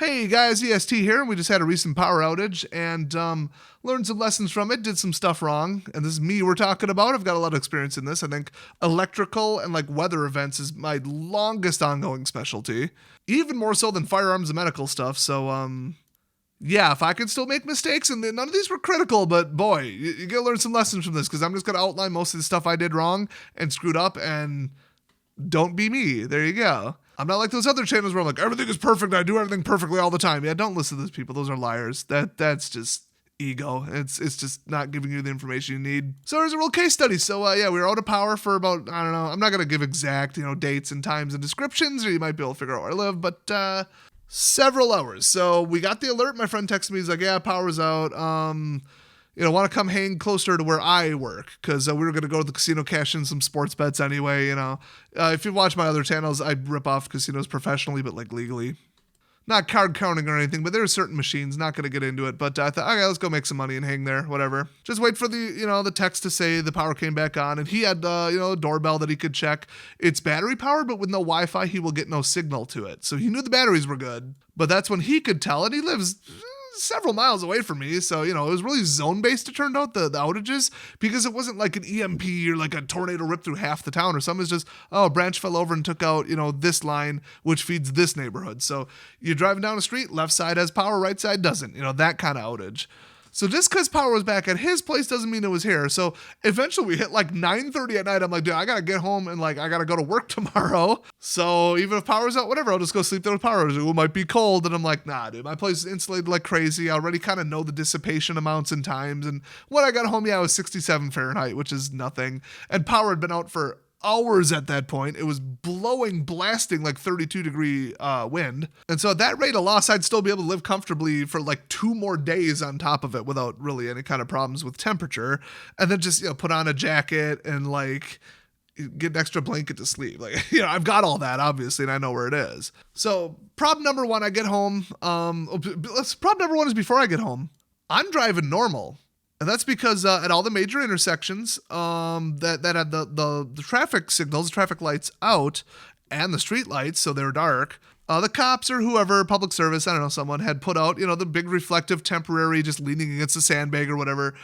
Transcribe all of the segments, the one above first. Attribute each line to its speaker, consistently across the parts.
Speaker 1: Hey guys, EST here, and we just had a recent power outage and learned some lessons from it, did some stuff wrong, and this is me we're talking about. I've got a lot of experience in this. I think electrical and like weather events is my longest ongoing specialty, even more so than firearms and medical stuff. So yeah, if I can still make mistakes, and none of these were critical, but boy, you gotta learn some lessons from this, because I'm just gonna outline most of the stuff I did wrong and screwed up, and don't be me. There you go. I'm not like those other channels where I'm like, everything is perfect, I do everything perfectly all the time. Yeah, don't listen to those people. Those are liars. That's just ego. It's just not giving you the information you need. So there's a real case study. So yeah, we were out of power for about, I don't know, I'm not gonna give exact, dates and times and descriptions, or you might be able to figure out where I live, but several hours. So we got the alert. My friend texted me. He's like, yeah, power's out. Want to come hang closer to where I work, because we were going to go to the casino, cash in some sports bets anyway. If you watch my other channels, I rip off casinos professionally, but like legally. Not card counting or anything, but there are certain machines, not going to get into it. But I thought, okay, let's go make some money and hang there, whatever. Just wait for the text to say the power came back on. And he had, a doorbell that he could check. It's battery powered, but with no Wi-Fi, he will get no signal to it. So he knew the batteries were good. But that's when he could tell, and he lives several miles away from me. So, it was really zone-based, it turned out, the outages, because it wasn't like an EMP or like a tornado ripped through half the town or something. It's just, a branch fell over and took out, this line, which feeds this neighborhood. So you're driving down the street, left side has power, right side doesn't, that kind of outage. So just because power was back at his place doesn't mean it was here. So eventually we hit like 9:30 at night. I'm like, dude, I got to get home and I got to go to work tomorrow. So even if power's out, whatever, I'll just go sleep there with power. It might be cold. And I'm like, nah, dude, my place is insulated like crazy. I already kind of know the dissipation amounts and times. And when I got home, it was 67 Fahrenheit, which is nothing. And power had been out for hours at that point. It was blasting like 32-degree wind. And so at that rate of loss, I'd still be able to live comfortably for like 2 more days on top of it without really any kind of problems with temperature. And then just, put on a jacket and get an extra blanket to sleep. I've got all that obviously, and I know where it is. So problem number 1, I get home. Problem number 1 is before I get home, I'm driving normal. And that's because at all the major intersections that had the traffic signals, traffic lights out, and the street lights, so they're dark, the cops or whoever, public service, I don't know, someone had put out, the big reflective temporary, just leaning against a sandbag or whatever,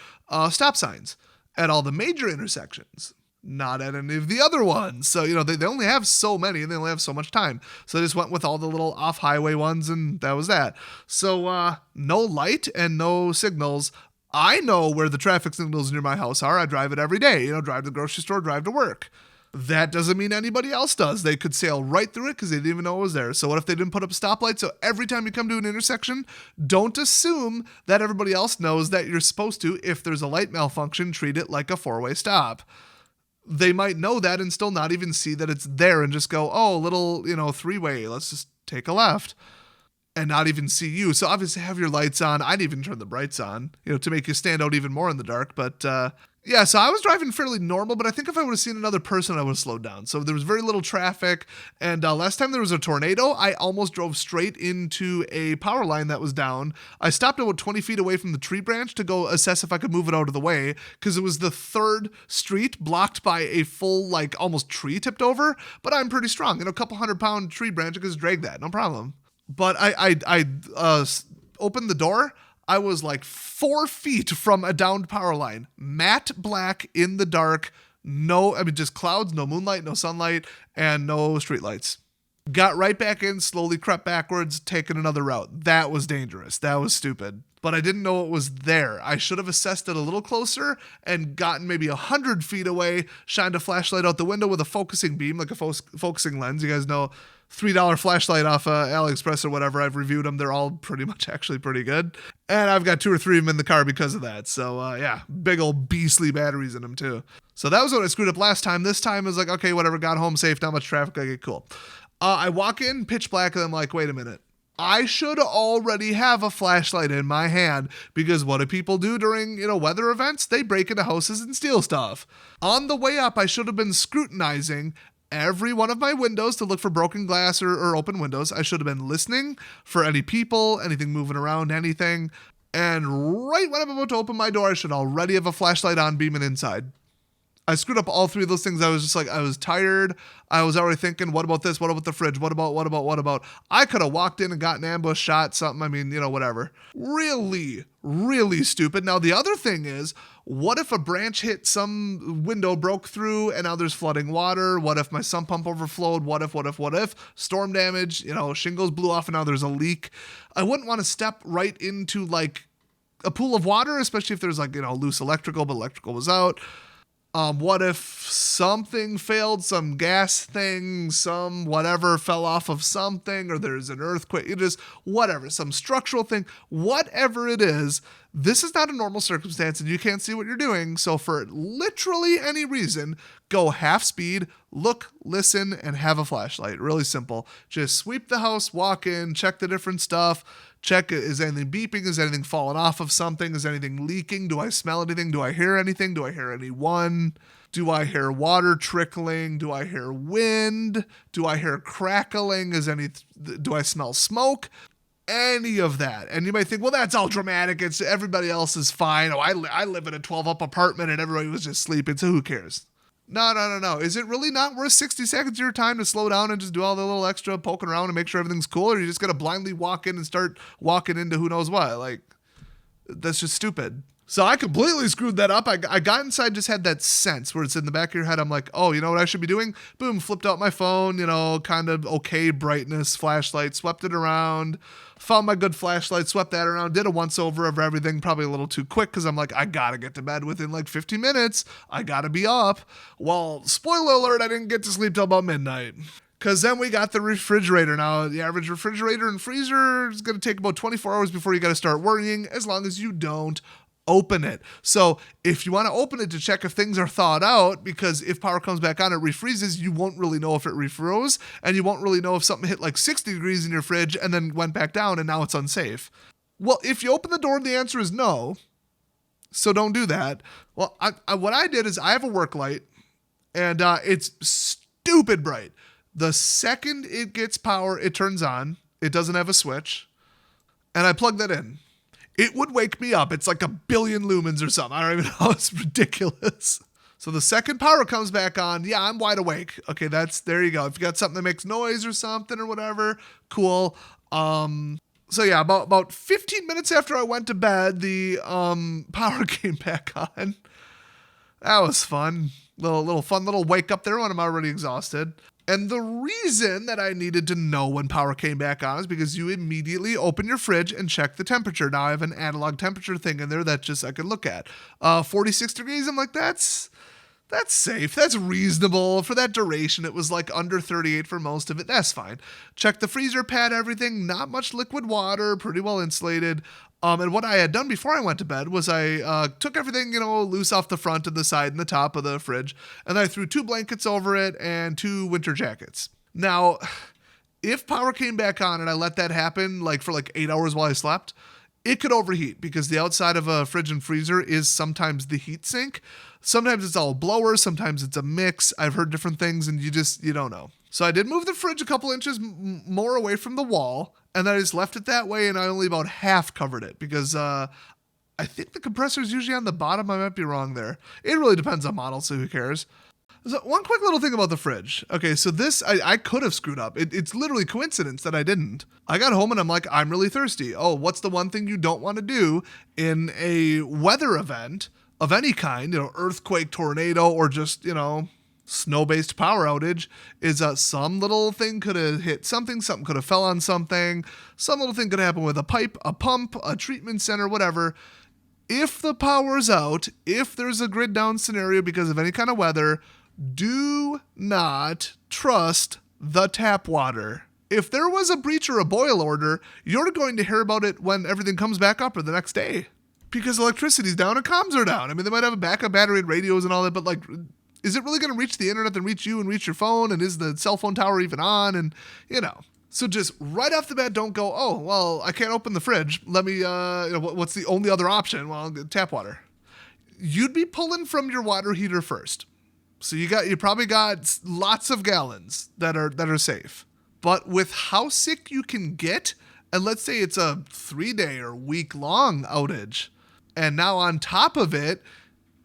Speaker 1: stop signs at all the major intersections. Not at any of the other ones. So, they only have so many and they only have so much time. So they just went with all the little off-highway ones, and that was that. So no light and no signals. I know where the traffic signals near my house are. I drive it every day, drive to the grocery store, drive to work. That doesn't mean anybody else does. They could sail right through it because they didn't even know it was there. So what if they didn't put up a stoplight? So every time you come to an intersection, don't assume that everybody else knows that you're supposed to. If there's a light malfunction, treat it like a 4-way stop. They might know that and still not even see that it's there and just go, oh, little, 3-way, let's just take a left. And not even see you. So obviously have your lights on. I'd even turn the brights on, to make you stand out even more in the dark. But yeah, so I was driving fairly normal, but I think if I would have seen another person, I would have slowed down. So there was very little traffic. And last time there was a tornado, I almost drove straight into a power line that was down. I stopped about 20 feet away from the tree branch to go assess if I could move it out of the way, because it was the 3rd street blocked by a full, almost tree tipped over. But I'm pretty strong. A couple 100-pound tree branch, I could just drag that, no problem. But I opened the door. I was 4 feet from a downed power line, matte black in the dark. Just clouds, no moonlight, no sunlight, and no streetlights. Got right back in, slowly crept backwards, taken another route. That was dangerous. That was stupid. But I didn't know it was there. I should have assessed it a little closer and gotten maybe 100 feet away, shined a flashlight out the window with a focusing beam, like a focusing lens. You guys know, $3 flashlight off AliExpress or whatever. I've reviewed them. They're all pretty much actually pretty good. And I've got 2 or 3 of them in the car because of that. So yeah, big old beastly batteries in them too. So that was what I screwed up last time. This time is okay, whatever, got home safe, not much traffic, okay, cool. I walk in, pitch black, and I'm like, wait a minute. I should already have a flashlight in my hand, because what do people do during, weather events? They break into houses and steal stuff. On the way up, I should have been scrutinizing every one of my windows to look for broken glass or open windows. I should have been listening for any people, anything moving around, anything. And right when I'm about to open my door, I should already have a flashlight on beaming inside. I screwed up all three of those things. I was just like, I was tired. I was already thinking, what about this? What about the fridge? What about? I could have walked in and gotten ambush shot, something. I mean, whatever. Really, really stupid. Now, the other thing is, what if a branch hit some window, broke through, and now there's flooding water? What if my sump pump overflowed? What if? Storm damage, shingles blew off and now there's a leak. I wouldn't want to step right into like a pool of water, especially if there's like, loose electrical, but electrical was out. What if something failed, some gas thing, some whatever fell off of something, or there's an earthquake, whatever, some structural thing, whatever it is, this is not a normal circumstance and you can't see what you're doing. So for literally any reason, go half speed, look, listen, and have a flashlight. Really simple. Just sweep the house, walk in, check the different stuff. Check, is anything beeping? Is anything falling off of something? Is anything leaking? Do I smell anything? Do I hear anything? Do I hear anyone? Do I hear water trickling? Do I hear wind? Do I hear crackling? Do I smell smoke? Any of that. And you might think, well, that's all dramatic. It's everybody else is fine. Oh, I live in a 12-up apartment and everybody was just sleeping, so who cares? No. Is it really not worth 60 seconds of your time to slow down and just do all the little extra poking around and make sure everything's cool? Or are you just going to blindly walk in and start walking into who knows what? Like, that's just stupid. So I completely screwed that up. I got inside, just had that sense where it's in the back of your head. I'm like, oh, you know what I should be doing? Boom, flipped out my phone, kind of okay brightness, flashlight, swept it around, found my good flashlight, swept that around, did a once over of everything, probably a little too quick because I'm like, I gotta get to bed within like 15 minutes. I gotta be up. Well, spoiler alert, I didn't get to sleep till about midnight. Because then we got the refrigerator. Now, the average refrigerator and freezer is going to take about 24 hours before you got to start worrying, as long as you don't open it. So if you want to open it to check if things are thawed out, because if power comes back on, it refreezes, you won't really know if it refroze, and you won't really know if something hit like 60 degrees in your fridge and then went back down and now it's unsafe. Well, if you open the door, the answer is no. So don't do that. Well, what I did is I have a work light, and it's stupid bright. The second it gets power, it turns on. It doesn't have a switch. And I plug that in. It would wake me up. It's like a billion lumens or something. I don't even know. It's ridiculous. So the second power comes back on, yeah, I'm wide awake. Okay, there you go. If you got something that makes noise or something or whatever, cool. So yeah, about 15 minutes after I went to bed, the power came back on. That was fun. Little wake up there when I'm already exhausted. And the reason that I needed to know when power came back on is because you immediately open your fridge and check the temperature. Now I have an analog temperature thing in there that just I can look at. 46 degrees, I'm like, that's safe. That's reasonable. For that duration, it was like under 38 for most of it. That's fine. Check the freezer pad, everything. Not much liquid water, pretty well insulated. And what I had done before I went to bed was I took everything, loose off the front and the side and the top of the fridge, and I threw 2 blankets over it and 2 winter jackets. Now, if power came back on and I let that happen for 8 hours while I slept, it could overheat because the outside of a fridge and freezer is sometimes the heat sink. Sometimes it's all blowers, sometimes it's a mix. I've heard different things and you don't know. So I did move the fridge a couple inches more away from the wall, and then I just left it that way, and I only about half covered it because I think the compressor is usually on the bottom. I might be wrong there. It really depends on model, so who cares? So one quick little thing about the fridge. Okay, so this, I could have screwed up. It's literally coincidence that I didn't. I got home and I'm like, I'm really thirsty. Oh, what's the one thing you don't want to do in a weather event of any kind, earthquake, tornado, or just, snow-based power outage, is some little thing could have hit something could have fell on something, some little thing could happen with a pipe, a pump, a treatment center, whatever. If the power's out, if there's a grid down scenario because of any kind of weather, do not trust the tap water. If there was a breach or a boil order, you're going to hear about it when everything comes back up or the next day. Because electricity's down and comms are down. I mean, they might have a backup battery and radios and all that, but is it really going to reach the internet and reach you and reach your phone? And is the cell phone tower even on? And, So just right off the bat, don't go, oh, well, I can't open the fridge. Let me, what's the only other option? Well, tap water. You'd be pulling from your water heater first. So you probably got lots of gallons that are safe. But with how sick you can get, and let's say it's a 3-day or week-long outage, and now on top of it,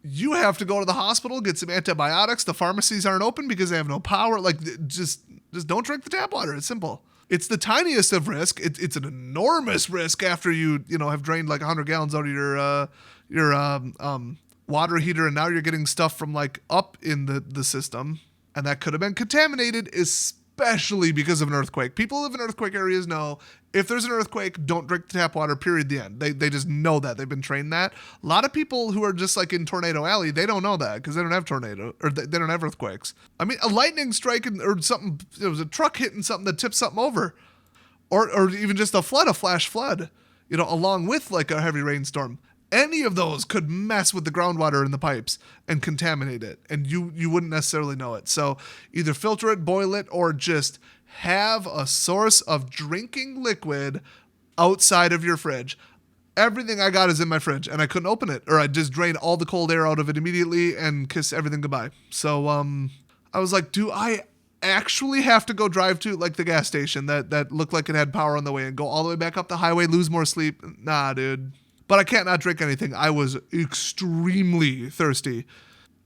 Speaker 1: you have to go to the hospital, get some antibiotics. The pharmacies aren't open because they have no power. Like, just don't drink the tap water. It's simple. It's the tiniest of risk. It's an enormous risk after you have drained like 100 gallons out of your water heater, and now you're getting stuff from like up in the system, and that could have been contaminated, especially because of an earthquake. People who live in earthquake areas know if there's an earthquake, don't drink the tap water, period, the end. They just know that. They've been trained that. A lot of people who are just like in Tornado Alley, they don't know that because they don't have tornado, or they don't have earthquakes. I mean, a lightning strike or something, it was a truck hitting something that tipped something over. Or even just a flash flood, along with like a heavy rainstorm. Any of those could mess with the groundwater in the pipes and contaminate it, and you wouldn't necessarily know it. So either filter it, boil it, or just have a source of drinking liquid outside of your fridge. Everything I got is in my fridge, and I couldn't open it, or I just drained all the cold air out of it immediately and kiss everything goodbye. So I was like, do I actually have to go drive to like the gas station that looked like it had power on the way and go all the way back up the highway, lose more sleep? Nah, dude. But I can't not drink anything. I was extremely thirsty.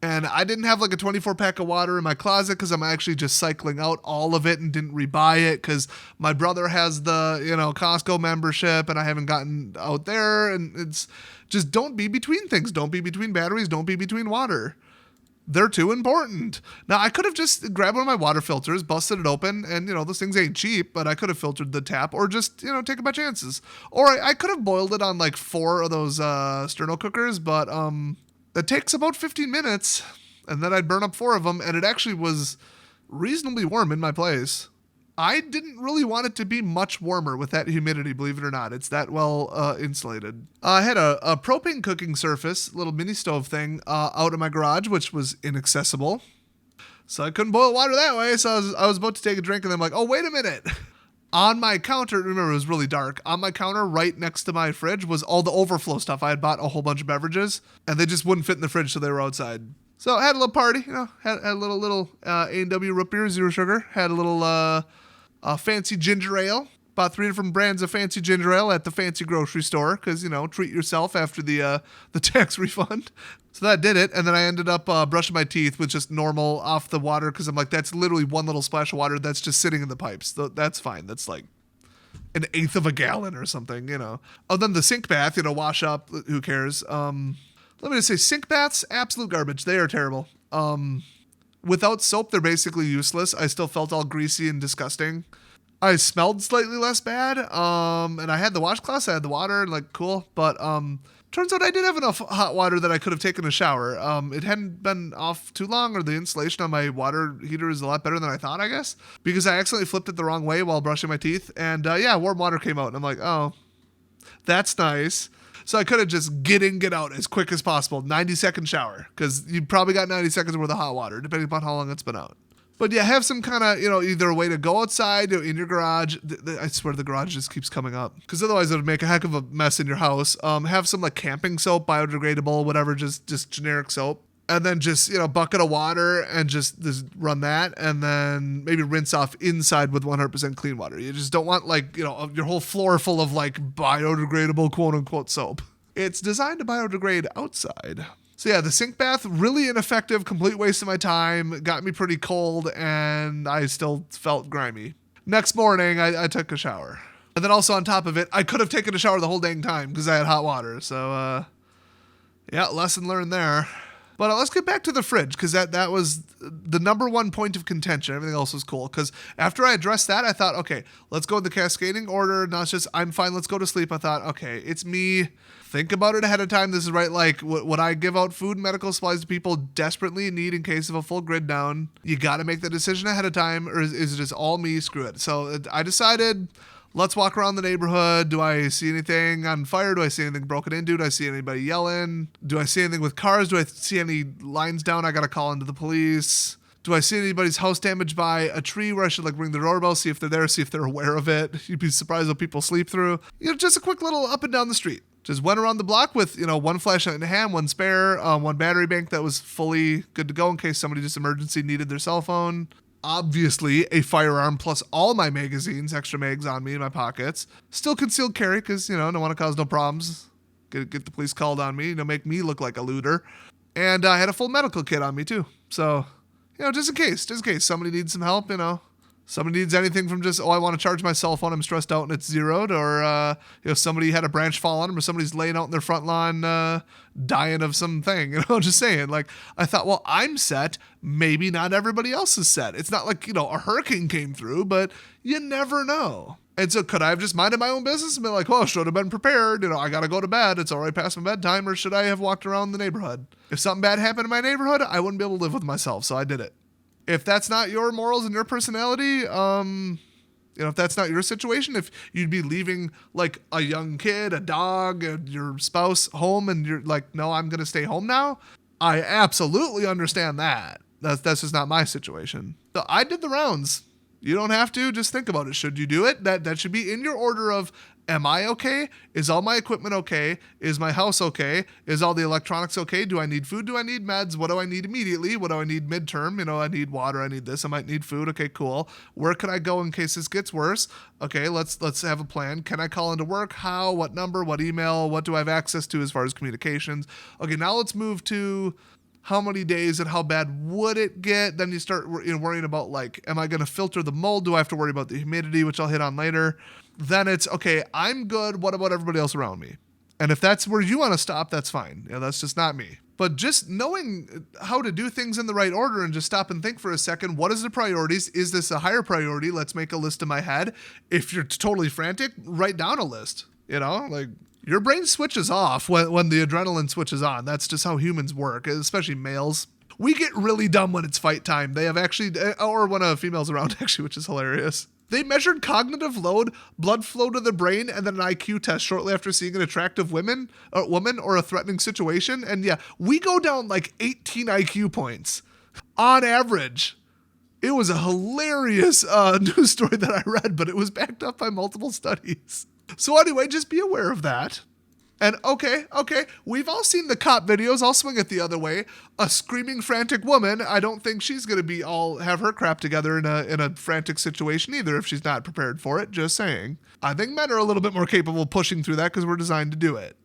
Speaker 1: And I didn't have like a 24-pack of water in my closet because I'm actually just cycling out all of it and didn't rebuy it because my brother has the, Costco membership and I haven't gotten out there. And it's just, don't be between things. Don't be between batteries. Don't be between water. They're too important. Now, I could have just grabbed one of my water filters, busted it open, and, those things ain't cheap, but I could have filtered the tap or just, taken my chances. Or I could have boiled it on like 4 of those sterno cookers, but that takes about 15 minutes, and then I'd burn up 4 of them, and it actually was reasonably warm in my place. I didn't really want it to be much warmer with that humidity, believe it or not. It's that well insulated. I had a propane cooking surface, little mini stove thing, out in my garage, which was inaccessible. So I couldn't boil water that way, so I was about to take a drink, and then I'm like, oh, wait a minute. On my counter, remember it was really dark, on my counter right next to my fridge was all the overflow stuff. I had bought a whole bunch of beverages, and they just wouldn't fit in the fridge, so they were outside. So I had a little party, had a little A&W root beer, 0 sugar, had a little fancy ginger ale. Bought 3 different brands of fancy ginger ale at the fancy grocery store because, treat yourself after the tax refund. So that did it. And then I ended up brushing my teeth with just normal off the water because I'm like, that's literally one little splash of water that's just sitting in the pipes. That's fine. That's like 1/8 of a gallon or something, Oh, then the sink bath, wash up. Who cares? Let me just say, sink baths, absolute garbage. They are terrible. Without soap, they're basically useless. I still felt all greasy and disgusting. I smelled slightly less bad, and I had the washcloths, I had the water, and like, cool. But turns out I did have enough hot water that I could have taken a shower. It hadn't been off too long, or the insulation on my water heater is a lot better than I thought, I guess, because I accidentally flipped it the wrong way while brushing my teeth, and warm water came out, and I'm like, oh, that's nice. So I could have just get out as quick as possible. 90-second shower, because you probably got 90 seconds worth of hot water, depending upon how long it's been out. But yeah, have some kind of, either a way to go outside or in your garage. I swear the garage just keeps coming up because otherwise it would make a heck of a mess in your house. Have some like camping soap, biodegradable, whatever, just generic soap. And then just, bucket of water and just run that. And then maybe rinse off inside with 100% clean water. You just don't want like, your whole floor full of like biodegradable quote unquote soap. It's designed to biodegrade outside. So yeah, the sink bath, really ineffective, complete waste of my time, got me pretty cold, and I still felt grimy. Next morning, I took a shower. And then also on top of it, I could have taken a shower the whole dang time because I had hot water. So, lesson learned there. But let's get back to the fridge because that was the number one point of contention. Everything else was cool because after I addressed that, I thought, okay, let's go in the cascading order. Not just, I'm fine, let's go to sleep. I thought, okay, it's me. Think about it ahead of time. This is right. Like, would I give out food and medical supplies to people desperately in need in case of a full grid down? You got to make the decision ahead of time, or is it just all me? Screw it. So I decided, let's walk around the neighborhood. Do I see anything on fire? Do I see anything broken into? Do I see anybody yelling? Do I see anything with cars? Do I see any lines down? I got to call into the police. Do I see anybody's house damaged by a tree where I should like ring the doorbell, see if they're there, see if they're aware of it? You'd be surprised what people sleep through. Just a quick little up and down the street. Just went around the block with, one flashlight in hand, one spare, one battery bank that was fully good to go in case somebody just emergency needed their cell phone. Obviously, a firearm plus all my magazines, extra mags on me in my pockets. Still concealed carry because, don't want to cause no problems. Get the police called on me, make me look like a looter. And I had a full medical kit on me too. So, just in case somebody needs some help, somebody needs anything from just, I want to charge my cell phone, I'm stressed out and it's zeroed, or, somebody had a branch fall on them, or somebody's laying out in their front lawn dying of something, just saying. Like, I thought, well, I'm set. Maybe not everybody else is set. It's not like, a hurricane came through, but you never know. And so could I have just minded my own business and been like, should have been prepared. I got to go to bed. It's already past my bedtime. Or should I have walked around the neighborhood? If something bad happened in my neighborhood, I wouldn't be able to live with myself. So I did it. If that's not your morals and your personality, if that's not your situation, if you'd be leaving like a young kid, a dog, your spouse home, and you're like, no, I'm going to stay home now. I absolutely understand that. That's just not my situation. So I did the rounds. You don't have to. Just think about it. Should you do it? That should be in your order of, am I okay? Is all my equipment okay? Is my house okay? Is all the electronics okay? Do I need food? Do I need meds? What do I need immediately? What do I need midterm? I need water. I need this. I might need food. Okay, cool. Where can I go in case this gets worse? Okay, let's have a plan. Can I call into work? How? What number? What email? What do I have access to as far as communications? Okay, now let's move to how many days and how bad would it get? Then you start worrying about, like, am I going to filter the mold? Do I have to worry about the humidity, which I'll hit on later? Then it's, okay, I'm good. What about everybody else around me? And if that's where you want to stop, that's fine. That's just not me. But just knowing how to do things in the right order and just stop and think for a second, what is the priorities? Is this a higher priority? Let's make a list in my head. If you're totally frantic, write down a list. Like, your brain switches off when the adrenaline switches on. That's just how humans work, especially males. We get really dumb when it's fight time. They have actually, or when a female's around, actually, which is hilarious. They measured cognitive load, blood flow to the brain, and then an IQ test shortly after seeing an attractive woman or a threatening situation. And yeah, we go down like 18 IQ points on average. It was a hilarious news story that I read, but it was backed up by multiple studies. So anyway, just be aware of that. And okay, we've all seen the cop videos. I'll swing it the other way. A screaming, frantic woman, I don't think she's going to have her crap together in a frantic situation either if she's not prepared for it, just saying. I think men are a little bit more capable of pushing through that because we're designed to do it.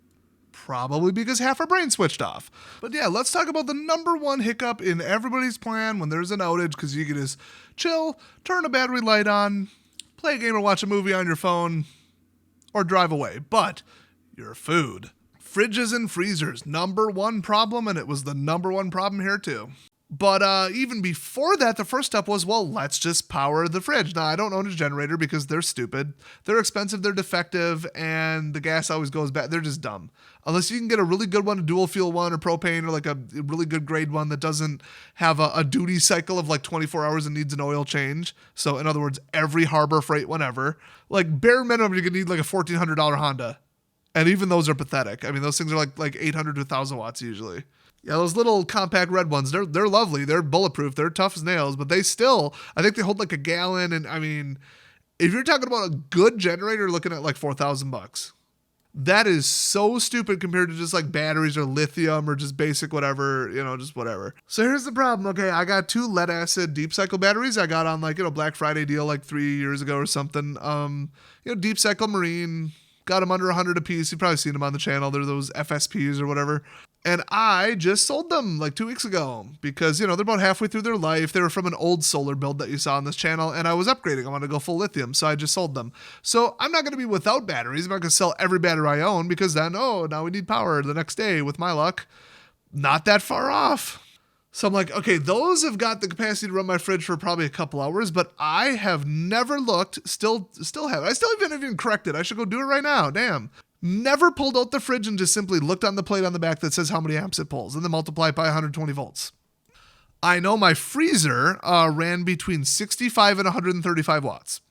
Speaker 1: Probably because half our brain switched off. But yeah, let's talk about the number one hiccup in everybody's plan when there's an outage, because you can just chill, turn a battery light on, play a game or watch a movie on your phone, or drive away. But your food. Fridges and freezers, number one problem, and it was the number one problem here too. But even before that, the first step was, well, let's just power the fridge. Now, I don't own a generator because they're stupid. They're expensive, they're defective, and the gas always goes bad. They're just dumb. Unless you can get a really good one, a dual fuel one, or propane, or like a really good grade one that doesn't have a duty cycle of like 24 hours and needs an oil change. So in other words, every Harbor Freight, whenever. Like bare minimum, you're going to need like a $1,400 Honda. And even those are pathetic. I mean, those things are like 800 to 1,000 watts usually. Yeah, those little compact red ones, they're lovely. They're bulletproof. They're tough as nails, but they still, I think they hold like a gallon. And I mean, if you're talking about a good generator, looking at like $4,000. That is so stupid compared to just like batteries or lithium or just basic whatever, just whatever. So here's the problem. Okay, I got 2 lead acid deep cycle batteries I got on like, Black Friday deal like 3 years ago or something. Deep cycle marine, got them under 100 a piece. You've probably seen them on the channel. They're those FSPs or whatever. And I just sold them like 2 weeks ago because, they're about halfway through their life. They were from an old solar build that you saw on this channel, and I was upgrading. I wanted to go full lithium, so I just sold them. So I'm not going to be without batteries. I'm not going to sell every battery I own because then, now we need power the next day with my luck. Not that far off. So I'm like, okay, those have got the capacity to run my fridge for probably a couple hours, but I have never looked, still have. I still haven't even corrected. I should go do it right now. Damn. Never pulled out the fridge and just simply looked on the plate on the back that says how many amps it pulls and then multiply it by 120 volts. I know my freezer ran between 65 and 135 watts.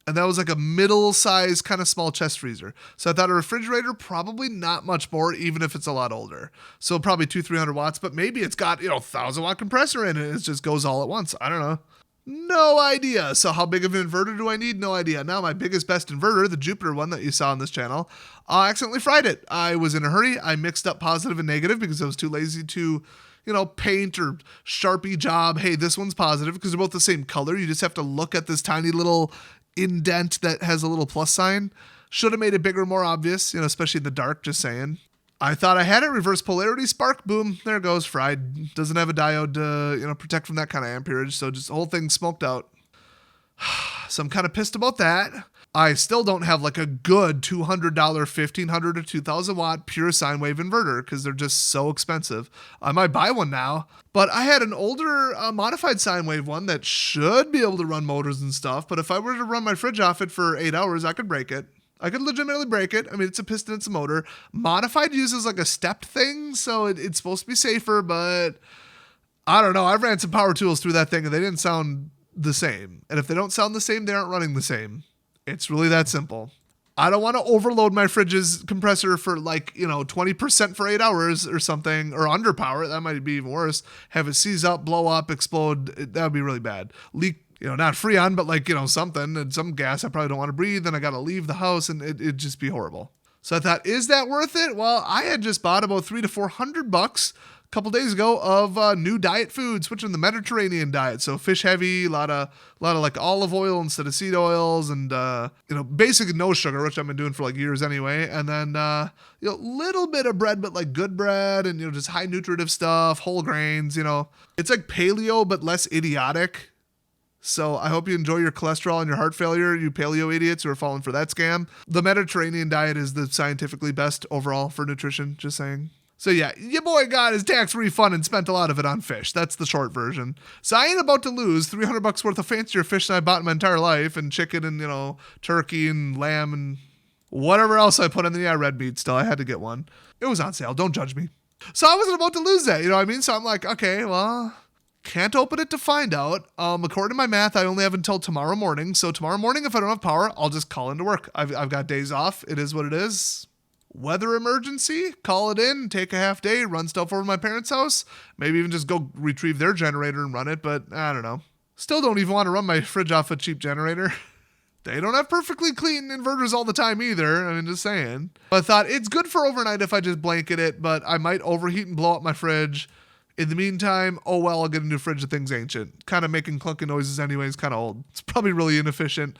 Speaker 1: And that was like a middle-sized kind of small chest freezer. So I thought a refrigerator, probably not much more, even if it's a lot older. So probably 200-300 watts, but maybe it's got, 1,000-watt compressor in it. It just goes all at once. I don't know. No idea. So how big of an inverter do I need? No idea. Now my biggest, best inverter, the Jupiter one that you saw on this channel, I accidentally fried it. I was in a hurry. I mixed up positive and negative because I was too lazy to, paint or Sharpie job. Hey, this one's positive because they're both the same color. You just have to look at this tiny little indent that has a little plus sign. Should have made it bigger, more obvious, especially in the dark, just saying. I thought I had it. Reverse polarity spark. Boom. There it goes. Fried. Doesn't have a diode to, protect from that kind of amperage. So just the whole thing smoked out. So I'm kind of pissed about that. I still don't have like a good $200, 1,500 or 2,000 watt pure sine wave inverter because they're just so expensive. I might buy one now, but I had an older modified sine wave one that should be able to run motors and stuff. But if I were to run my fridge off it for 8 hours, I could break it. I could legitimately break it. I mean, it's a piston, it's a motor. Modified uses like a stepped thing, so it's supposed to be safer, but I don't know. I've ran some power tools through that thing and they didn't sound the same. And if they don't sound the same, they aren't running the same. It's really that simple. I don't want to overload my fridge's compressor for 20% for 8 hours or something, or underpower it. That might be even worse. Have it seize up, blow up, explode. That would be really bad. Leak, not Freon, but something and some gas I probably don't want to breathe. Then I got to leave the house and it'd just be horrible. So I thought, is that worth it? Well, I had just bought about $300 to $400 a couple days ago of new diet food, switching to the Mediterranean diet. So fish heavy, a lot of like olive oil instead of seed oils, and basic no sugar, which I've been doing for like years anyway. And then little bit of bread, but like good bread, and just high nutritive stuff, whole grains. It's like paleo but less idiotic. So I hope you enjoy your cholesterol and your heart failure, you paleo idiots who are falling for that scam. The Mediterranean diet is the scientifically best overall for nutrition, just saying. So yeah, your boy got his tax refund and spent a lot of it on fish. That's the short version. So I ain't about to lose $300 worth of fancier fish than I bought in my entire life, and chicken and, turkey and lamb and whatever else I put in the red meat still. I had to get one. It was on sale. Don't judge me. So I wasn't about to lose that, you know what I mean? So I'm like, okay, well, can't open it to find out. According to my math, I only have until tomorrow morning. So tomorrow morning, if I don't have power, I'll just call into work. I've got days off. It is what it is. Weather emergency, call it in, take a half day, run stuff over to my parents' house, maybe even just go retrieve their generator and run it, but I don't know. Still don't even want to run my fridge off a cheap generator. They don't have perfectly clean inverters all the time either, I mean, just saying. I thought it's good for overnight if I just blanket it, but I might overheat and blow up my fridge. In the meantime, oh well, I'll get a new fridge. The thing's ancient. Kind of making clunking noises anyways, kind of old. It's probably really inefficient.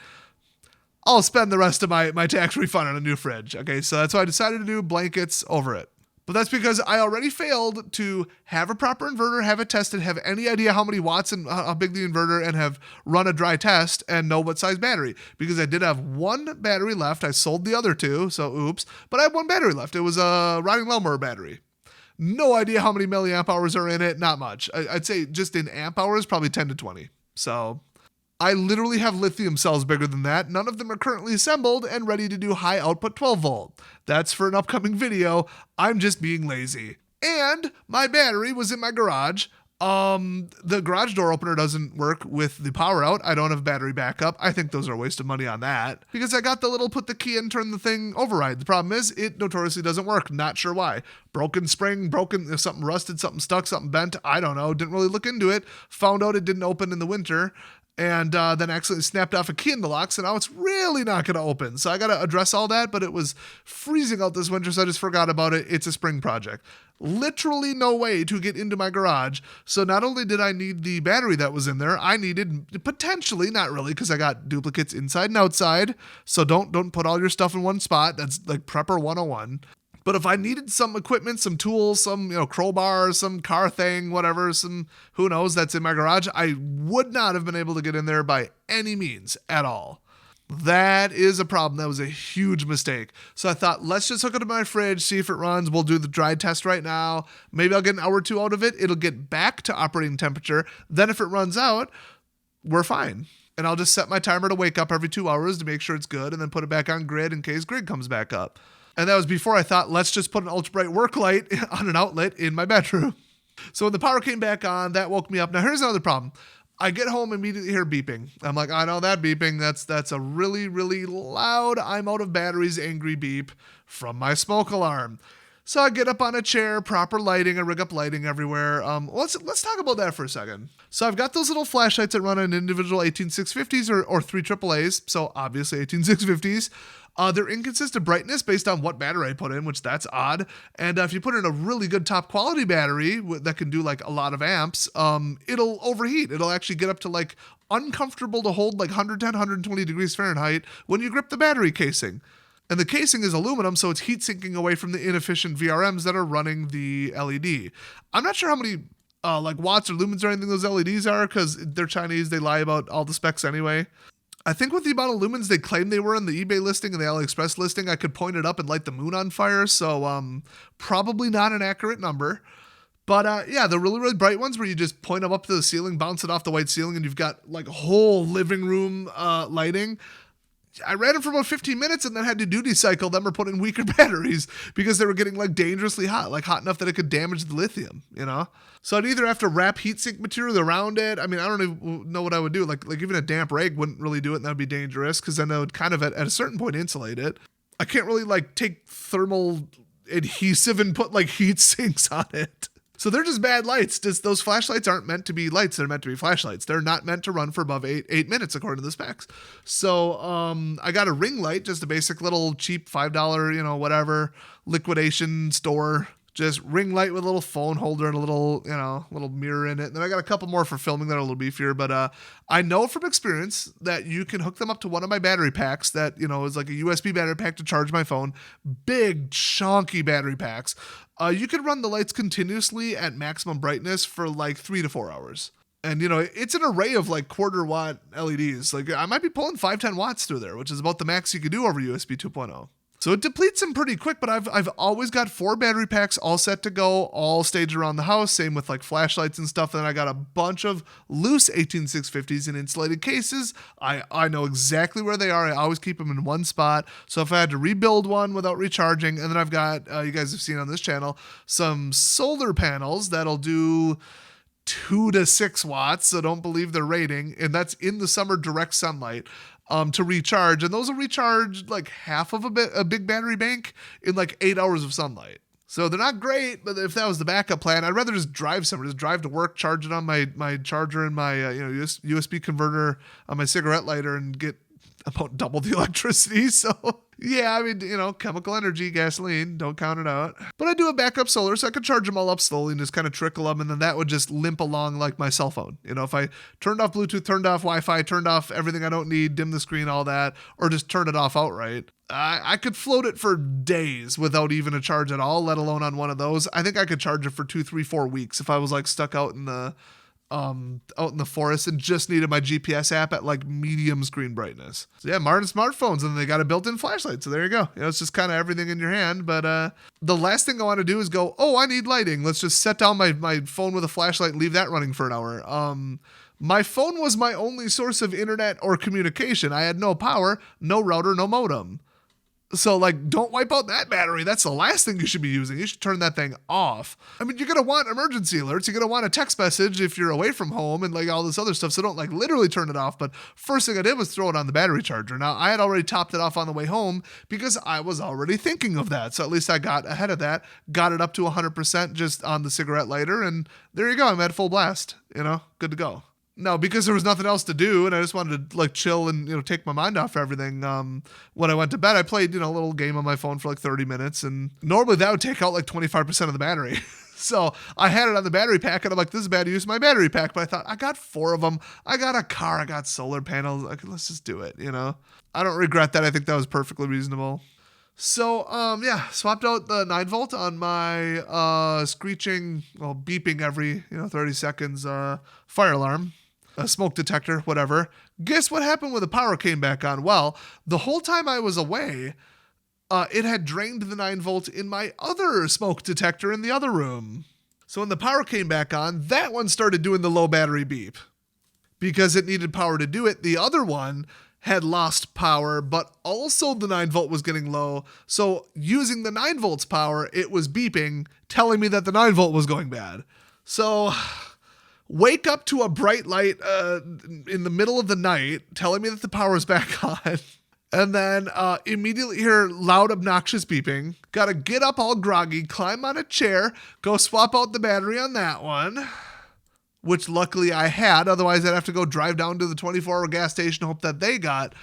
Speaker 1: I'll spend the rest of my tax refund on a new fridge. Okay, so that's why I decided to do blankets over it. But that's because I already failed to have a proper inverter, have it tested, have any idea how many watts and how big the inverter, and have run a dry test and know what size battery. Because I did have one battery left. I sold the other two, so oops. But I had one battery left. It was a riding lawnmower battery. No idea how many milliamp hours are in it. Not much. I'd say just in amp hours, probably 10 to 20. So I literally have lithium cells bigger than that. None of them are currently assembled and ready to do high output 12 volt. That's for an upcoming video. I'm just being lazy. And my battery was in my garage. The garage door opener doesn't work with the power out. I don't have battery backup. I think those are a waste of money on that because I got the little put the key in, turn the thing override. The problem is it notoriously doesn't work. Not sure why. Broken spring, something rusted, something stuck, something bent. I don't know. Didn't really look into it. Found out it didn't open in the winter. And then accidentally snapped off a key in the lock, so now it's really not going to open. So I got to address all that, but it was freezing out this winter, so I just forgot about it. It's a spring project. Literally no way to get into my garage. So not only did I need the battery that was in there, I needed potentially, not really, because I got duplicates inside and outside. So don't put all your stuff in one spot. That's like Prepper 101. But if I needed some equipment, some tools, some crowbars, some car thing, whatever, some who knows that's in my garage, I would not have been able to get in there by any means at all. That is a problem. That was a huge mistake. So I thought, let's just hook it to my fridge, see if it runs. We'll do the dry test right now. Maybe I'll get an hour or two out of it. It'll get back to operating temperature. Then if it runs out, we're fine. And I'll just set my timer to wake up every 2 hours to make sure it's good and then put it back on grid in case grid comes back up. And that was before I thought, let's just put an ultra bright work light on an outlet in my bedroom. So when the power came back on, that woke me up. Now here's another problem. I get home, immediately hear beeping. I'm like, I know that beeping. That's a really, really loud, I'm out of batteries, angry beep from my smoke alarm. So I get up on a chair, proper lighting, I rig up lighting everywhere. Let's talk about that for a second. So I've got those little flashlights that run on individual 18650s or 3 AAAs. So obviously 18650s. They're inconsistent brightness based on what battery I put in, which that's odd. And if you put in a really good top quality battery that can do like a lot of amps, it'll overheat. It'll actually get up to like uncomfortable to hold like 110, 120 degrees Fahrenheit when you grip the battery casing. And the casing is aluminum, so it's heat sinking away from the inefficient VRMs that are running the LED. I'm not sure how many like watts or lumens or anything those LEDs are, because they're Chinese. They lie about all the specs anyway. I think with the amount of lumens they claim they were in the eBay listing and the AliExpress listing, I could point it up and light the moon on fire. So probably not an accurate number. But yeah, the really, really bright ones where you just point them up to the ceiling, bounce it off the white ceiling, and you've got like whole living room lighting. I ran it for about 15 minutes and then had to duty cycle them or put in weaker batteries because they were getting like dangerously hot, like hot enough that it could damage the lithium, you know? So I'd either have to wrap heatsink material around it. I mean, I don't even know what I would do. Like even a damp rag wouldn't really do it, and that would be dangerous because then I would kind of at a certain point insulate it. I can't really like take thermal adhesive and put like heat sinks on it. So they're just bad lights. Those flashlights aren't meant to be lights. They're meant to be flashlights. They're not meant to run for above eight minutes, according to the specs. So I got a ring light, just a basic little cheap $5, whatever, liquidation store. Just ring light with a little phone holder and a little, little mirror in it. And then I got a couple more for filming that are a little beefier. But I know from experience that you can hook them up to one of my battery packs that, is like a USB battery pack to charge my phone. Big, chunky battery packs. You can run the lights continuously at maximum brightness for like 3 to 4 hours. And, it's an array of like quarter watt LEDs. Like I might be pulling 5-10 watts through there, which is about the max you could do over USB 2.0. So it depletes them pretty quick, but I've always got 4 battery packs all set to go, all staged around the house, same with like flashlights and stuff. And then I got a bunch of loose 18650s in insulated cases. I know exactly where they are. I always keep them in one spot. So if I had to rebuild one without recharging, and then I've got, you guys have seen on this channel, some solar panels that'll do 2 to 6 watts, so don't believe their rating, and that's in the summer direct sunlight. To recharge, and those will recharge like half of a big battery bank in like 8 hours of sunlight. So they're not great, but if that was the backup plan, I'd rather just drive somewhere, just drive to work, charge it on my charger and my USB converter on my cigarette lighter, and get about double the electricity. So yeah, I mean, chemical energy, gasoline, don't count it out. But I do a backup solar, so I could charge them all up slowly and just kind of trickle them, and then that would just limp along like my cell phone. If I turned off Bluetooth, turned off Wi-Fi, turned off everything I don't need, dim the screen, all that, or just turn it off outright, I could float it for days without even a charge at all, let alone on one of those. I think I could charge it for 2, 3, 4 weeks if I was like stuck out in the forest and just needed my GPS app at like medium screen brightness. So yeah, modern smartphones, and they got a built-in flashlight. So there you go. It's just kind of everything in your hand. But the last thing I want to do is go, I need lighting. Let's just set down my phone with a flashlight and leave that running for an hour. My phone was my only source of internet or communication. I had no power, no router, no modem. So, like, don't wipe out that battery. That's the last thing you should be using. You should turn that thing off. I mean, you're going to want emergency alerts. You're going to want a text message if you're away from home and, like, all this other stuff. So don't, like, literally turn it off. But first thing I did was throw it on the battery charger. Now, I had already topped it off on the way home because I was already thinking of that. So at least I got ahead of that, got it up to 100% just on the cigarette lighter. And there you go. I'm at full blast, good to go. No, because there was nothing else to do, and I just wanted to like chill and take my mind off everything. When I went to bed, I played a little game on my phone for like 30 minutes, and normally that would take out like 25% of the battery. So I had it on the battery pack, and I'm like, this is bad use of my battery pack. But I thought, I got 4 of them. I got a car. I got solar panels. Let's just do it. I don't regret that. I think that was perfectly reasonable. So, swapped out the 9-volt on my screeching, beeping every 30 seconds fire alarm. A smoke detector, whatever. Guess what happened when the power came back on? Well, the whole time I was away, it had drained the 9-volt in my other smoke detector in the other room. So when the power came back on, that one started doing the low battery beep. Because it needed power to do it, the other one had lost power, but also the 9-volt was getting low. So using the 9-volt's power, it was beeping, telling me that the 9-volt was going bad. So wake up to a bright light in the middle of the night telling me that the power's back on. And then immediately hear loud, obnoxious beeping. Gotta get up all groggy, climb on a chair, go swap out the battery on that one, which luckily I had. Otherwise, I'd have to go drive down to the 24-hour gas station, hope that they got,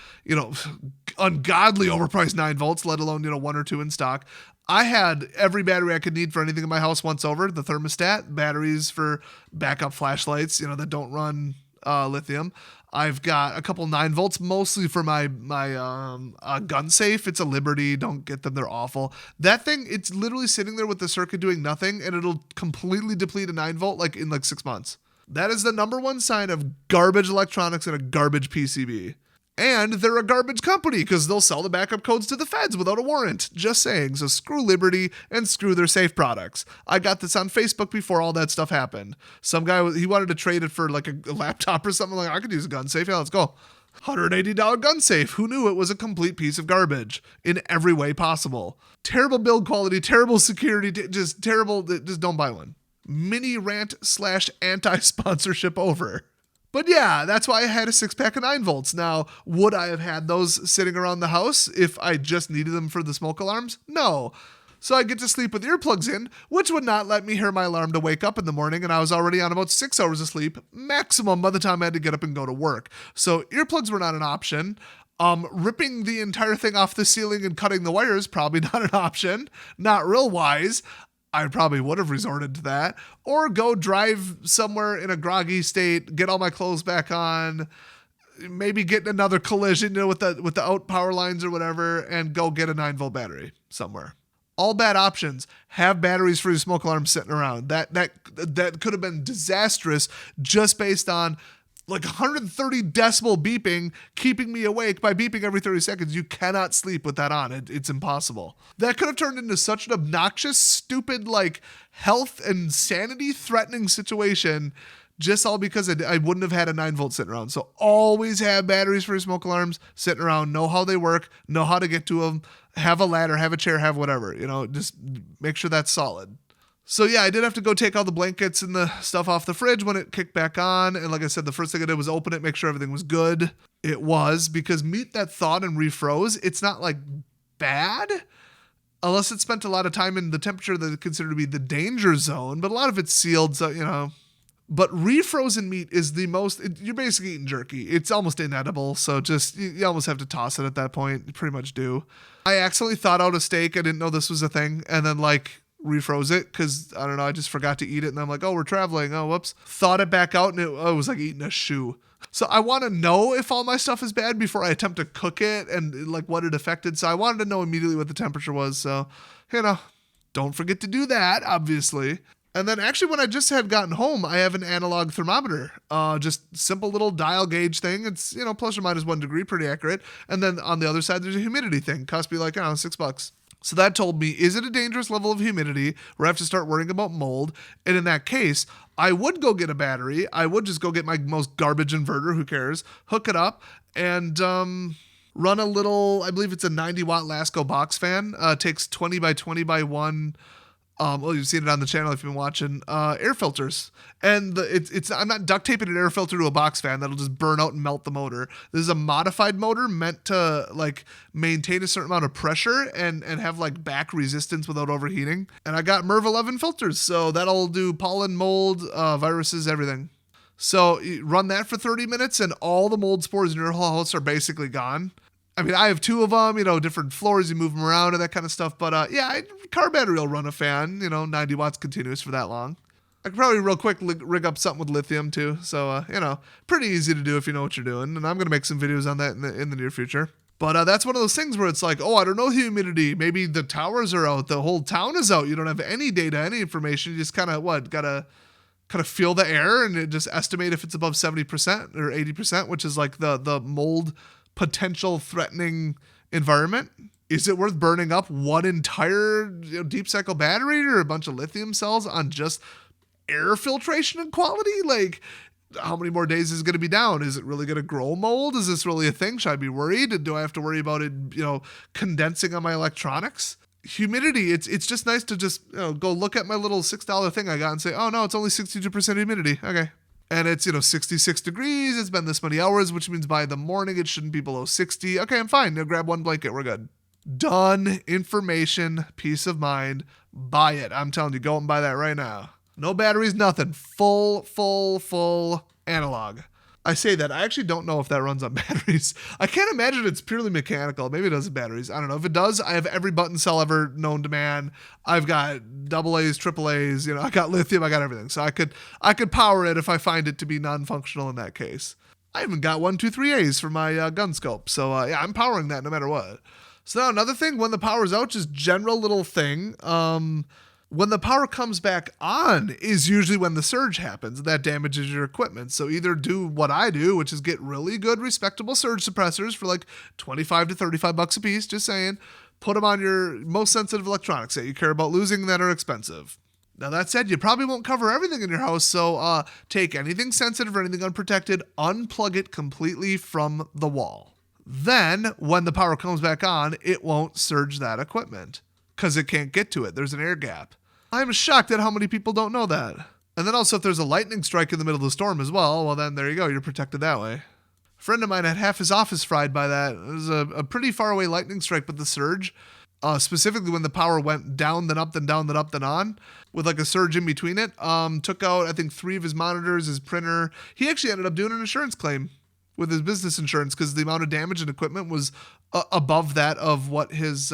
Speaker 1: ungodly overpriced 9-volts, let alone, 1 or 2 in stock. I had every battery I could need for anything in my house once over. The thermostat, batteries for backup flashlights, that don't run lithium. I've got a couple 9 volts, mostly for my gun safe. It's a Liberty. Don't get them; they're awful. That thing, it's literally sitting there with the circuit doing nothing, and it'll completely deplete a 9 volt like in like 6 months. That is the number one sign of garbage electronics and a garbage PCB. And they're a garbage company because they'll sell the backup codes to the feds without a warrant. Just saying. So screw Liberty and screw their safe products. I got this on Facebook before all that stuff happened. Some guy, he wanted to trade it for like a laptop or something. Like, I could use a gun safe. Yeah, let's go. $180 gun safe. Who knew it was a complete piece of garbage in every way possible? Terrible build quality, terrible security, just terrible. Just don't buy one. Mini rant / anti-sponsorship over. But yeah, that's why I had a 6-pack of 9 volts. Now, would I have had those sitting around the house if I just needed them for the smoke alarms? No. So I get to sleep with earplugs in, which would not let me hear my alarm to wake up in the morning, and I was already on about 6 hours of sleep, maximum by the time I had to get up and go to work. So earplugs were not an option. Ripping the entire thing off the ceiling and cutting the wires, probably not an option. Not real wise. I probably would have resorted to that, or go drive somewhere in a groggy state, get all my clothes back on, maybe get in another collision, with the out power lines or whatever, and go get a 9 volt battery somewhere. All bad options. Have batteries for your smoke alarms sitting around. That could have been disastrous just based on like 130 decibel beeping, keeping me awake by beeping every 30 seconds. You cannot sleep with that on. It's impossible. That could have turned into such an obnoxious, stupid, like health and sanity threatening situation, just all because I wouldn't have had a 9 volt sitting around. So always have batteries for your smoke alarms sitting around. Know how they work. Know how to get to them. Have a ladder, have a chair, have whatever. Just make sure that's solid. So yeah, I did have to go take all the blankets and the stuff off the fridge when it kicked back on. And like I said, the first thing I did was open it, make sure everything was good. It was, because meat that thawed and refroze, it's not like bad, unless it spent a lot of time in the temperature that is considered to be the danger zone. But a lot of it's sealed, so, But refrozen meat is the most, you're basically eating jerky. It's almost inedible, so just, you almost have to toss it at that point. You pretty much do. I accidentally thawed out a steak. I didn't know this was a thing. And then refroze it because, I don't know, I just forgot to eat it. And I'm like, oh, we're traveling. Oh, whoops. Thawed it back out, and it was like eating a shoe. So I want to know if all my stuff is bad before I attempt to cook it and like what it affected. So I wanted to know immediately what the temperature was. So, don't forget to do that, obviously. And then actually when I just had gotten home, I have an analog thermometer, just simple little dial gauge thing. It's, plus or minus 1 degree, pretty accurate. And then on the other side, there's a humidity thing. Cost me like, $6. So that told me, is it a dangerous level of humidity where I have to start worrying about mold? And in that case, I would go get a battery. I would just go get my most garbage inverter, who cares, hook it up, and run a little, I believe it's a 90 watt Lasco box fan. Takes 20 by 20 by 1. You've seen it on the channel if you've been watching, air filters. And I'm not duct taping an air filter to a box fan that'll just burn out and melt the motor. This is a modified motor meant to maintain a certain amount of pressure and have back resistance without overheating. And I got MERV 11 filters, so that'll do pollen, mold, viruses, everything. So you run that for 30 minutes and all the mold spores in your whole house are basically gone. I mean, I have 2 of them, different floors, you move them around and that kind of stuff. But car battery will run a fan, 90 watts continuous for that long. I could probably real quick rig up something with lithium too. So, pretty easy to do if you know what you're doing. And I'm going to make some videos on that in the near future. But that's one of those things where it's like, oh, I don't know humidity. Maybe the towers are out. The whole town is out. You don't have any data, any information. You just kind of, gotta feel the air and just estimate if it's above 70% or 80%, which is like the mold potential threatening environment. Is it worth burning up one entire deep cycle battery or a bunch of lithium cells on just air filtration and quality? How many more days is it going to be down? Is it really going to grow mold? Is this really a thing? Should I be worried? Do I have to worry about it, condensing on my electronics? Humidity, it's just nice to just go look at my little $6 thing I got and say, oh no, it's only 62% humidity. Okay. And it's, 66 degrees. It's been this many hours, which means by the morning it shouldn't be below 60. Okay, I'm fine. Now grab one blanket. We're good. Done. Information. Peace of mind. Buy it. I'm telling you, go and buy that right now. No batteries, nothing. Full analog. I say that. I actually don't know if that runs on batteries. I can't imagine it's purely mechanical. Maybe it does have batteries. I don't know. If it does, I have every button cell ever known to man. I've got AA's, AAA's, I got lithium, I got everything. So I could power it if I find it to be non-functional in that case. I even got 1, 2, 3A's for my gun scope. So yeah, I'm powering that no matter what. So now another thing, when the power's out, just general little thing. When the power comes back on is usually when the surge happens. That damages your equipment. So either do what I do, which is get really good, respectable surge suppressors for like 25 to 35 bucks a piece, just saying. Put them on your most sensitive electronics that you care about losing that are expensive. Now that said, you probably won't cover everything in your house, so take anything sensitive or anything unprotected, unplug it completely from the wall. Then, when the power comes back on, it won't surge that equipment because it can't get to it. There's an air gap. I'm shocked at how many people don't know that. And then also, if there's a lightning strike in the middle of the storm as well then there you go. You're protected that way. A friend of mine had half his office fried by that. It was a pretty far away lightning strike, but the surge, specifically when the power went down, then up, then down, then up, then on, with like a surge in between it, took out, I think, 3 of his monitors, his printer. He actually ended up doing an insurance claim with his business insurance because the amount of damage and equipment was above that of what his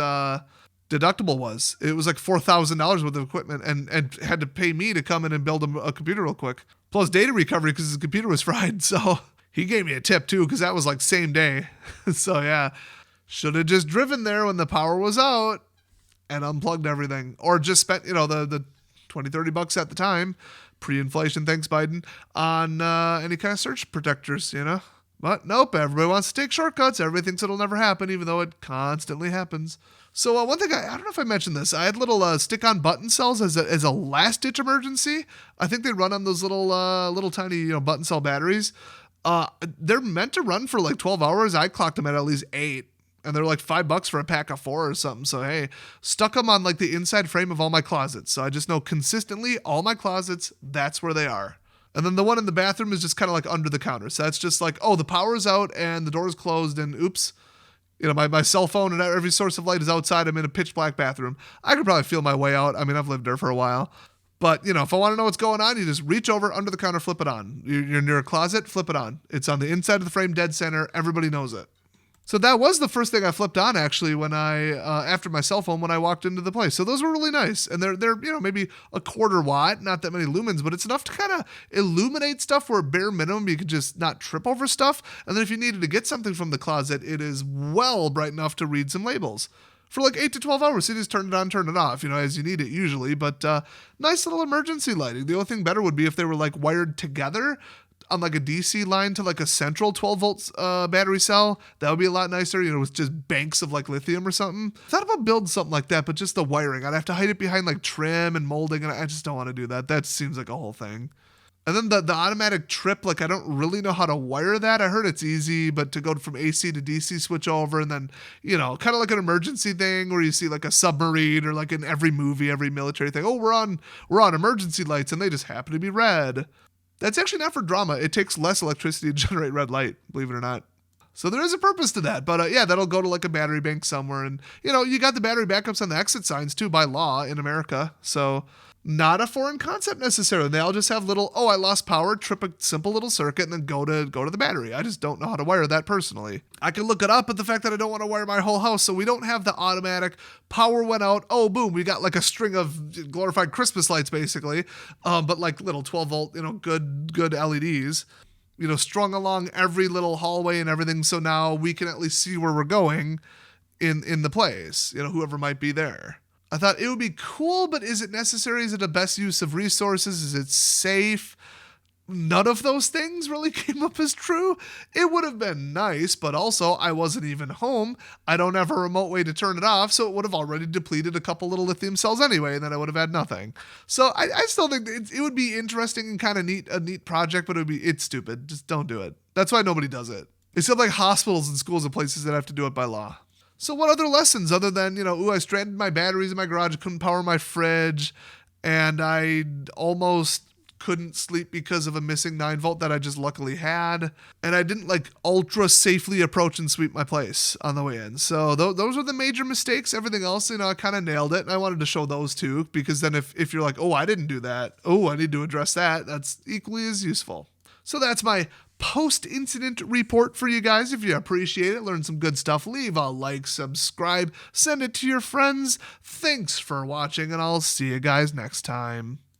Speaker 1: deductible was. It was like $4,000 worth of equipment and had to pay me to come in and build him a computer real quick. Plus data recovery because his computer was fried. So he gave me a tip too because that was like same day. So yeah, should have just driven there when the power was out and unplugged everything, or just spent, the 20, 30 bucks at the time, pre-inflation, thanks Biden, on any kind of surge protectors, But nope, everybody wants to take shortcuts. Everybody thinks it'll never happen, even though it constantly happens. So one thing, I don't know if I mentioned this. I had little stick-on button cells as a last-ditch emergency. I think they run on those little tiny button cell batteries. They're meant to run for like 12 hours. I clocked them at least 8. And they're like $5 for a pack of 4 or something. So hey, stuck them on like the inside frame of all my closets. So I just know consistently all my closets, that's where they are. And then the one in the bathroom is just kind of like under the counter. So that's just like, the power's out and the door's closed and oops, my cell phone and every source of light is outside. I'm in a pitch black bathroom. I could probably feel my way out. I mean, I've lived there for a while. But, if I want to know what's going on, you just reach over under the counter, flip it on. You're near a closet, flip it on. It's on the inside of the frame, dead center. Everybody knows it. So that was the first thing I flipped on actually when I after my cell phone when I walked into the place. So those were really nice, and they're maybe a quarter watt, not that many lumens, but it's enough to kind of illuminate stuff where bare minimum you could just not trip over stuff. And then if you needed to get something from the closet, it is well bright enough to read some labels. For like 8 to 12 hours, so you just turn it on, turn it off, as you need it usually. But nice little emergency lighting. The only thing better would be if they were like wired together on like a DC line to like a central 12 volts battery cell. That would be a lot nicer, with just banks of like lithium or something. Thought about building something like that, but just the wiring. I'd have to hide it behind like trim and molding, and I just don't want to do that. That seems like a whole thing. And then the automatic trip, like I don't really know how to wire that. I heard it's easy, but to go from AC to DC switch over and then, kind of like an emergency thing where you see like a submarine or like in every movie, every military thing. Oh, we're on emergency lights and they just happen to be red. That's actually not for drama. It takes less electricity to generate red light, believe it or not. So there is a purpose to that. But yeah, that'll go to like a battery bank somewhere. And, you got the battery backups on the exit signs too by law in America. So not a foreign concept necessarily. They all just have little, I lost power, trip a simple little circuit and then go to the battery. I just don't know how to wire that personally. I can look it up, but the fact that I don't want to wire my whole house, so we don't have the automatic power went out. Oh, boom, we got like a string of glorified Christmas lights basically, but like little 12 volt, good LEDs, strung along every little hallway and everything. So now we can at least see where we're going in the place, whoever might be there. I thought it would be cool, but is it necessary? Is it the best use of resources? Is it safe? None of those things really came up as true. It would have been nice, but also I wasn't even home. I don't have a remote way to turn it off, so it would have already depleted a couple little lithium cells anyway, and then I would have had nothing. So I still think it would be interesting and kind of a neat project, but it's stupid. Just don't do it. That's why nobody does it. Except like hospitals and schools and places that have to do it by law. So what other lessons other than, I stranded my batteries in my garage, couldn't power my fridge, and I almost couldn't sleep because of a missing 9 volt that I just luckily had. And I didn't like ultra safely approach and sweep my place on the way in. So those are the major mistakes. Everything else, I kind of nailed it. And I wanted to show those too, because then if you're like, I didn't do that. I need to address that. That's equally as useful. So that's my post-incident report for you guys. If you appreciate it, learn some good stuff, leave a like, subscribe, send it to your friends. Thanks for watching, and I'll see you guys next time.